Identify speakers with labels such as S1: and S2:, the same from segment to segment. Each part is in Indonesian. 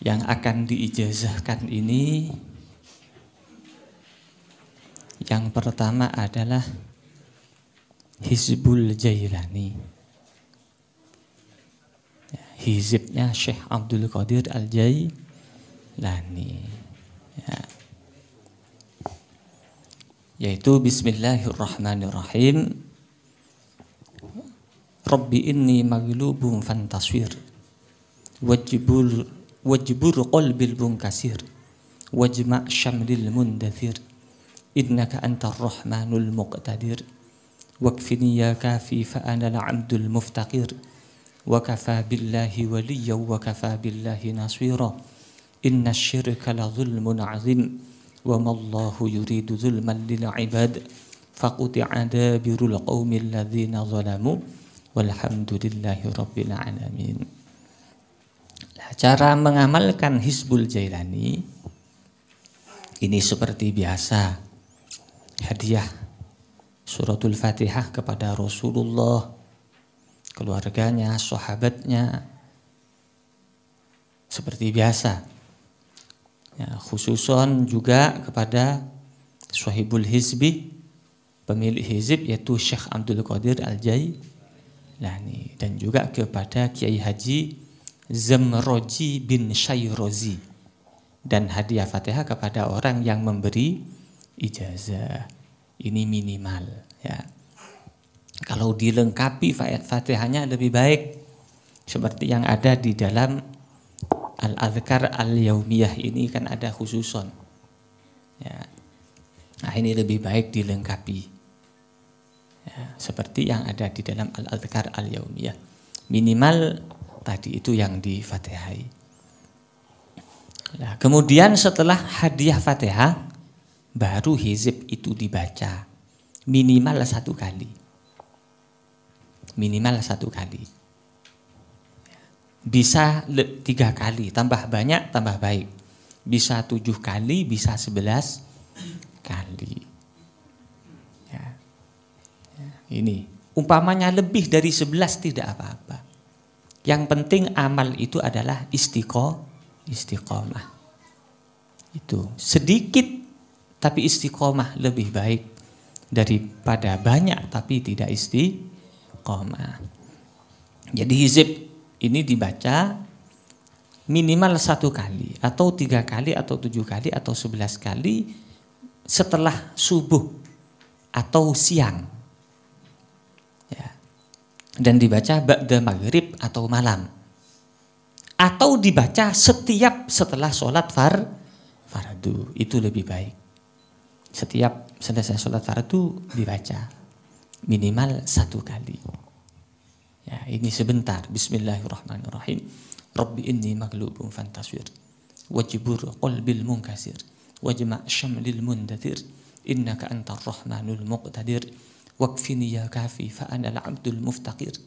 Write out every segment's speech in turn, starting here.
S1: Yang akan diijazahkan ini yang pertama adalah Hizbul Jailani. Hizibnya Syekh Abdul Qadir Al-Jailani. Ya. Yaitu Bismillahirrahmanirrahim. Rabbi inni maglubun fantaswir. Wajbur qalbil munkasir. Wajma' syamlil mundathir. Innaka antar rahmanul muqtadir. Wakfini ya kafi fa ana al-'abdul muftaqir. Wa kafa billahi waliyya wa kafa billahi naswira. Inna syirka la zulmun 'azim. Wa ma Allahu yuridu zulman lil 'ibad. Faquti'a dabirul qaumil ladzina zalamu. Walhamdulillahi rabbil alamin. Cara mengamalkan Hizbul Jailani ini seperti biasa. Hadiah suratul Fatihah kepada Rasulullah, keluarganya, sahabatnya, seperti biasa. Ya, khususon juga kepada Sahibul Hizbi, pemilik hizib, yaitu Syekh Abdul Qadir Al-Jailani, dan juga kepada Kiai Haji Zamroji bin Syairozi, dan hadiah Fatihah kepada orang yang memberi ijazah. Ini minimal, ya. Kalau dilengkapi Fatihahnya lebih baik, seperti yang ada di dalam Al-Adhkar Al-Yaumiyah ini kan ada khususon, ya. Nah, ini lebih baik dilengkapi, ya, seperti yang ada di dalam Al-Adhkar Al-Yaumiyah. Minimal tadi itu yang di Fatihai. Nah, kemudian setelah hadiah Fatihah, baru hizib itu dibaca minimal 1 kali. Minimal 1 kali. Bisa 3 kali, tambah banyak tambah baik. Bisa 7 kali, bisa 11 kali. Ya. Ya, ini umpamanya lebih dari 11 tidak apa-apa. Yang penting amal itu adalah istiqomah. Itu sedikit tapi istiqomah lebih baik daripada banyak tapi tidak istiqomah. Jadi hizib ini dibaca minimal 1 kali atau 3 kali atau 7 kali atau 11 kali setelah subuh atau siang, ya. Dan dibaca ba'da maghrib atau malam, atau dibaca setiap setelah sholat fardu, itu lebih baik. Setiap selesai sholat fardu dibaca minimal 1 kali. Ya, ini sebentar. Bismillahirrahmanirrahim. Rabbi inni maglubun fantaswir. Wajbur qalbil munkasir. Wajma' syamlil mundathir. Innaka antar rahmanul muqtadir. Wakfini ya kafi fa ana al-'abdul muftaqir.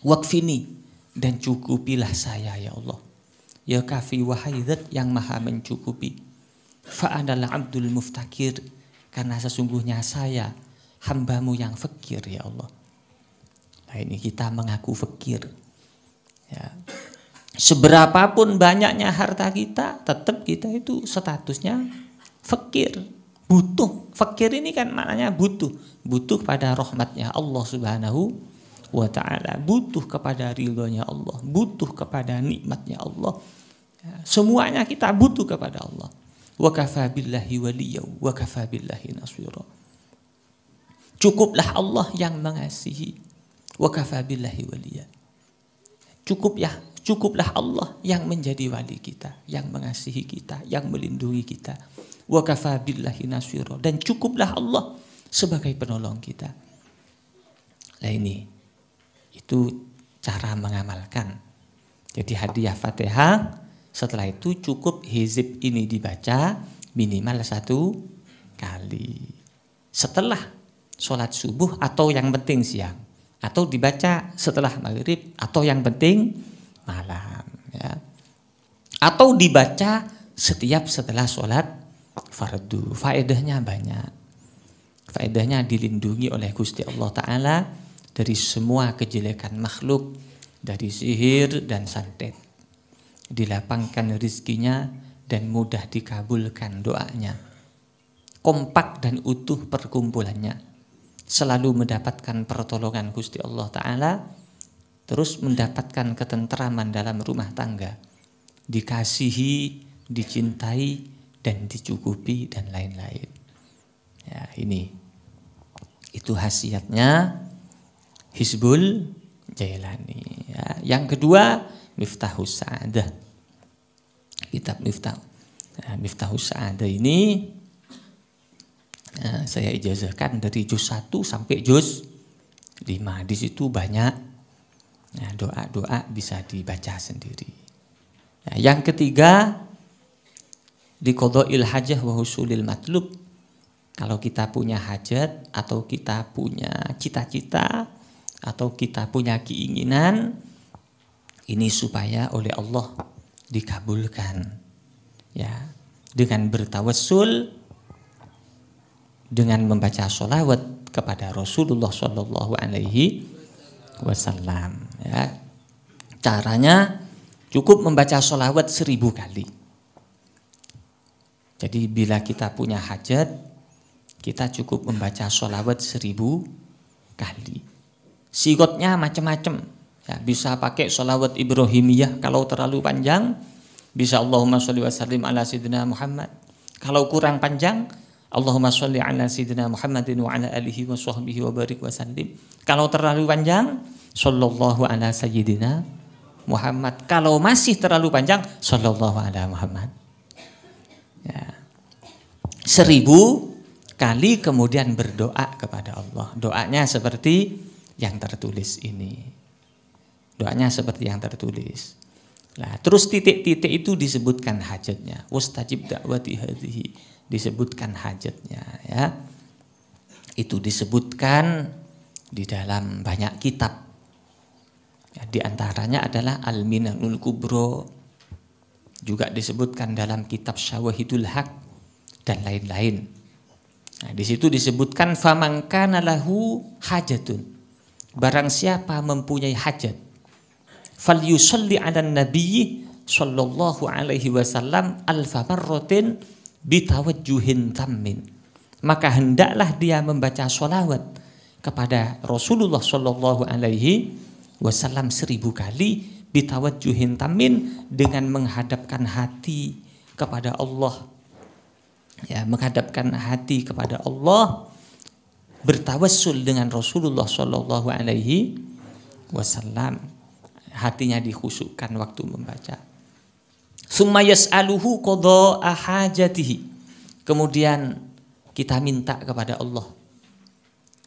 S1: Wakfini, dan cukupilah saya ya Allah. Ya kafi, wahai zat yang maha mencukupi. Fa'anal abdul muftakir, karena sesungguhnya saya hambamu yang fakir ya Allah. Nah, ini kita mengaku fakir, ya. Seberapapun banyaknya harta kita, tetap kita itu statusnya fakir, butuh. Fakir ini kan maknanya butuh pada rahmatnya Allah Subhanahu wa ta'ala, butuh kepada ridhonya Allah, butuh kepada nikmatnya Allah, ya. Semuanya kita butuh kepada Allah. Wa kafa billahi waliyya wa kafa billahi naswira. Cukuplah Allah yang mengasihi. Wa kafa billahi waliyya. Cukuplah Allah yang menjadi wali kita, yang mengasihi kita, yang melindungi kita. Wa kafa billahi naswira, dan cukuplah Allah sebagai penolong kita. Nah, ini itu cara mengamalkan. Jadi hadiah Fatihah, setelah itu cukup hizib ini dibaca minimal 1 kali. Setelah sholat subuh atau yang penting siang, atau dibaca setelah maghrib atau yang penting malam, ya. Atau dibaca setelah sholat fardu. Faedahnya banyak. Faedahnya dilindungi oleh Gusti Allah Ta'ala dari semua kejelekan makhluk, dari sihir dan santet. dilapangkan rizkinya, dan mudah dikabulkan doanya. Kompak dan utuh perkumpulannya, selalu mendapatkan pertolongan Gusti Allah Ta'ala, terus mendapatkan ketenteraman dalam rumah tangga, dikasihi, dicintai, dan dicukupi, dan lain-lain. Ya, itu khasiatnya Hizbul Jailani. Ya. Yang kedua, Miftahus Sa'adah. Kitab Miftahus Sa'adah ini saya ijazahkan dari juz 1 sampai juz 5. Di situ banyak doa-doa bisa dibaca sendiri. Nah, yang ketiga, di qadha'il hajah wa husulil matlub. Kalau kita punya hajat atau kita punya cita-cita atau kita punya keinginan, ini supaya oleh Allah dikabulkan. Ya, dengan bertawassul, dengan membaca sholawat kepada Rasulullah Shallallahu Alaihi Wasallam. Ya. Caranya cukup membaca sholawat 1000 kali. Jadi bila kita punya hajat, kita cukup membaca sholawat 1000 kali. Sigotnya macam-macam. Ya, bisa pakai sholawat Ibrahimiyah kalau terlalu panjang, bisa Allahumma sholli wa sallim ala sayyidina Muhammad. Kalau kurang panjang, Allahumma sholli ala sayyidina Muhammadin wa ala alihi wa sahbihi wa barik wa sallim. Kalau terlalu panjang, sallallahu ala sayyidina Muhammad. Kalau masih terlalu panjang, sallallahu ala Muhammad. Ya. 1000 kali kemudian berdoa kepada Allah. Doanya seperti yang tertulis ini. Doanya seperti yang tertulis. Nah, terus titik-titik itu disebutkan hajatnya. Wastajib da'wati hadhihi, disebutkan hajatnya, ya. Itu disebutkan di dalam banyak kitab. Ya, di antaranya adalah Al-Minanul Kubro, juga disebutkan dalam kitab Syawahidul Haq dan lain-lain. Nah, di situ disebutkan faman kana lahu hajatun, barang siapa mempunyai hajat, falyusalli 'alan nabiyyi sallallahu alaihi wasallam alfa marratin bitawajjuhin tammin, maka hendaklah dia membaca sholawat kepada Rasulullah sallallahu alaihi wasallam 1000 kali bitawajjuhin tammin, dengan menghadapkan hati kepada Allah. Ya, menghadapkan hati kepada Allah, bertawassul dengan Rasulullah sallallahu alaihi wasallam. Hatinya dikhusyukkan waktu membaca. Summa yas'aluhu qadha'a hajatihi. Kemudian kita minta kepada Allah.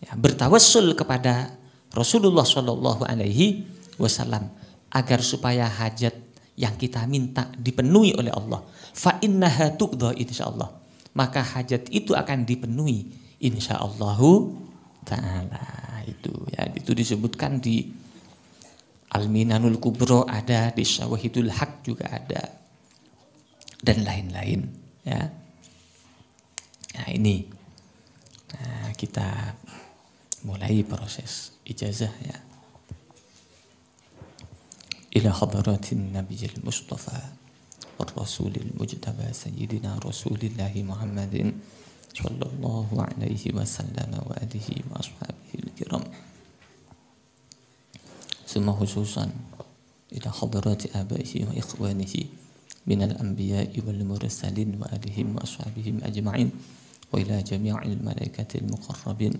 S1: Ya, bertawassul kepada Rasulullah sallallahu alaihi wasallam agar supaya hajat yang kita minta dipenuhi oleh Allah. Fa innaha tuqda insyaallah. Maka hajat itu akan dipenuhi insyaallahu taala. Itu disebutkan di Al-Minanul Kubro ada, di Syawahidul Haq juga ada, dan lain-lain, ya. Nah, ini kita mulai proses ijazah, ya. Ila hadratin Nabiyil Mustafa wa Rasulil Mujtaba Sayyidina Rasulillahi Muhammadin sallallahu alaihi wasallam wa alihi wa ashabihi al-kiram. Summa khususan ila hadrati abaihi wa ikhwanihi minal anbiya'i wal mursalin wa alihim wa ashabihim ajma'in wa ila jami'il malaikatil muqarrabin.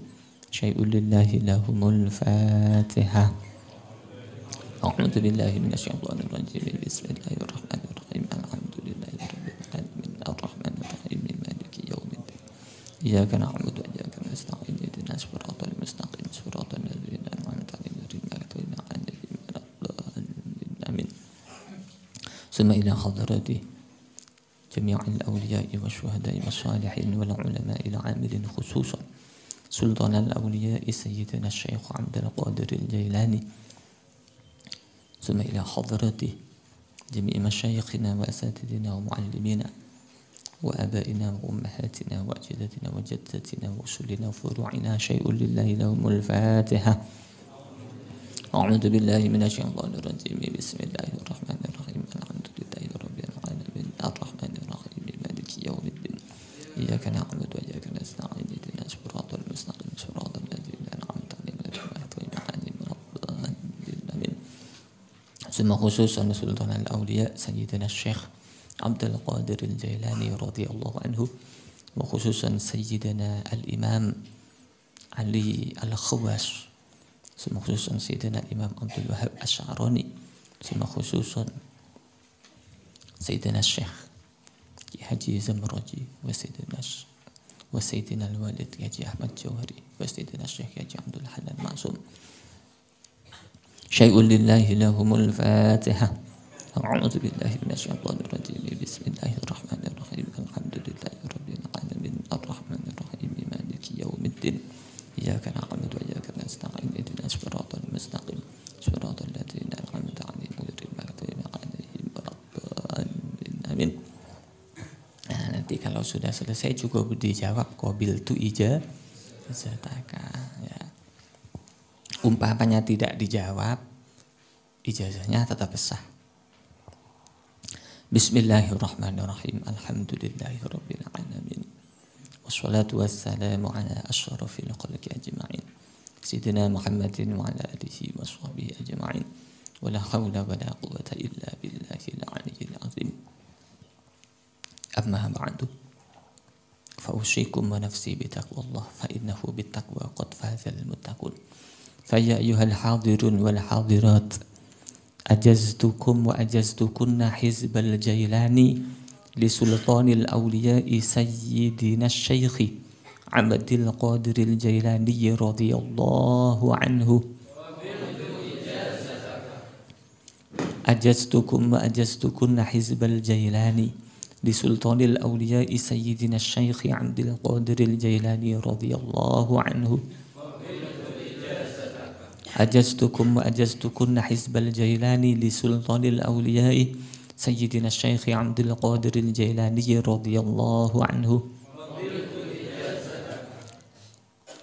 S1: Syai'un lillahi lahumul Fatihah. A'udzu billahi minasyaitonir rajim. Bismillahirrahmanirrahim. Alhamdulillahi rabbil alamin. Arrahmanir rahim. Maliki yaumiddin. Iyyaka na'budu wa iyyaka nasta'in. Ihdinas siratal mustaqim. Siratal ladzina an'amta 'alaihim ghairil maghdubi 'alaihim. Amin. Summa ila hadrati jami'il awliya'i wasyuhada'i wassalihin wal 'ulama'il 'amilin khususan Sultan al-awliya'i sayyidina Syekh Abdul Qadir al-Jailani. ثم إلى حضرته جميع مشايخنا وأساتذتنا ومعلمينا وآبائنا وأمهاتنا وأجدادنا وجدتنا وأصولنا وفروعنا شيء لله لهم الفاتحة. أعوذ بالله من الشيطان الرجيم. بسم الله الرحمن الرحيم. الحمد لله Ar-Rahmanir Rahim Maliki Yaumiddin Iyyaka na'budu wa iyyaka nasta'in ihdinas siratal mustaqim siratal ladzina an'amta 'alaihim ghairil maghdubi 'alaihim. Amin. Semua khususan Sultan al-Awliya Sayyidina Syekh Abdul Qadir al-Jailani radhiyallahu anhu, wa khususan Sayyidina al-Imam Ali al-Khawas, semua khususan Sayyidina Imam Abdul Wahab Asy'arani, semua khususan Sayyidina Syekh Haji Zamraji wa Sayyidina al-Walid Haji Ahmad Jawhari wa Sayyidina Syekh Haji Abdul Hanan Ma'sum. Syai'un lillahi lahumul Fatihah. A'udzu billahi minasyaitonir rajim. Bismillahirrahmanirrahim. Alhamdulillahi rabbil alamin. Arrahmanir rahim. Maliki yaumiddin. Iyyaka na'budu wa iyyaka nasta'in. Ihdinas siratal mustaqim. Siratal ladzina an'amta 'alaihim ghairil maghdubi 'alaihim waladdallin. Amin. Nah, nanti kalau sudah selesai juga dijawab qabil tu ijazataka, ya. Umpamanya tidak dijawab, ijazahnya tetap sah. Bismillahirrahmanirrahim. Alhamdulillahirabbil alamin. Wassalatu wassalamu ala asyrafil khalqi ajma'in. Sayyidina Muhammadin wa ala alihi washabihi ajma'in. Wala haula wala quwwata illa billahil aliyyil azim. Amma ba'du. Fa usikum wa nafsi bi taqwallah fa innahu bit taqwa qad fazal muttaqun. Fa ya ayyuhal hadirun wal hadirat, ajaztukum wa ajaztukunna hizbal jailani li sultanil awliya'i sayyidina syekhi Abdul Qadiril Jailani radhiyallahu anhu. Ajaztukum wa ajaztukunna hizbal jailani li sultanil awliya'i sayyidina syekhi Abdul Qadiril Jailani radhiyallahu anhu. Ajaztukum wa ajaztukunna hizbal jailani li sultanil awliya'i sayyidina syekhi Abdul Qadiril Jailani radhiyallahu anhu.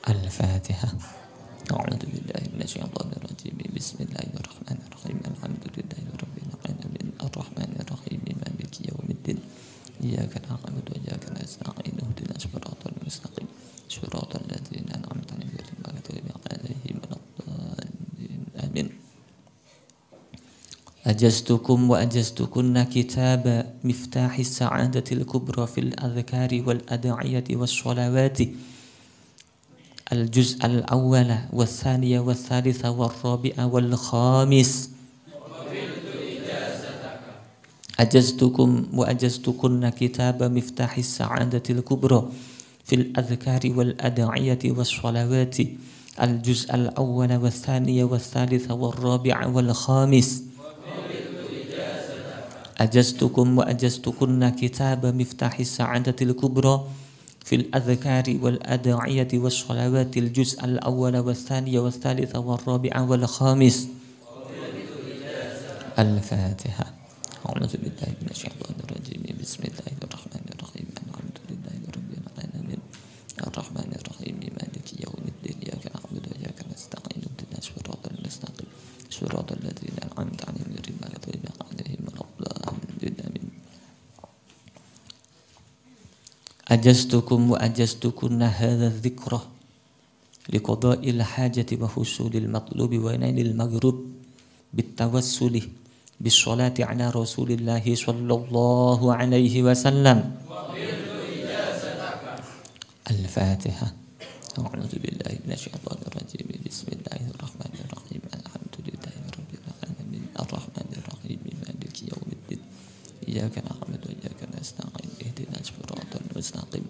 S1: Al-Fatihah. A'udzu billahi minasyaitonir rajim. Bismillahirrahmanirrahim. Alhamdulillahi rabbil alamin. Arrahmanir rahim. Maliki yaumiddin. Iyyaka na'budu wa iyyaka nasta'in. Ihdinas siratal mustaqim. Siratal ladzina an'amta 'alaihim ghairil maghdubi 'alaihim waladdallin. Amin. Ajaztukum wa ajaztukunna kitaba miftahis sa'adatil kubra fil adhkari wal ad'iyati was shalawati. الجزء الأول والثاني والثالث والرابع والخامس. أجزتكم وأجزتكن كتاب مفتاح السعادة الكبرى في الأذكار والأدعية والصلوات الجزء الأول والثاني والثالث والرابع والخامس. أجزتكم وأجزتكن كتاب مفتاح السعادة الكبرى في الأذكار والأدعية والصلوات الجزء الأول والثاني والثالث والرابع والخامس. الفاتحة. أعوذ بالله من الشيطان الرجيم. بسم الله الرحمن الرحيم. الحمد لله رب العالمين. الرحمن الرحيم. مالك يوم الدين. إياك نعبد وإياك نستعين. اهدنا الصراط المستقيم صراط الذين أنعمت عليهم غير المغضوب عليهم ولا الضالين. أجزتكم وأجزتكن هذا الذكر لقضاء الحاجة وحصول المطلوب ونيل المغروب بالتوسل بالصلاة على رسول الله صلى الله عليه وسلم. الفاتحة. أعوذ بالله من الشيطان الرجيم. بسم الله الرحمن الرحيم. الحمد لله رب العالمين. الرحمن الرحيم. مالك يوم الدين. إياك نعبد وإياك نستعين. اهدنا الصراط المستقيم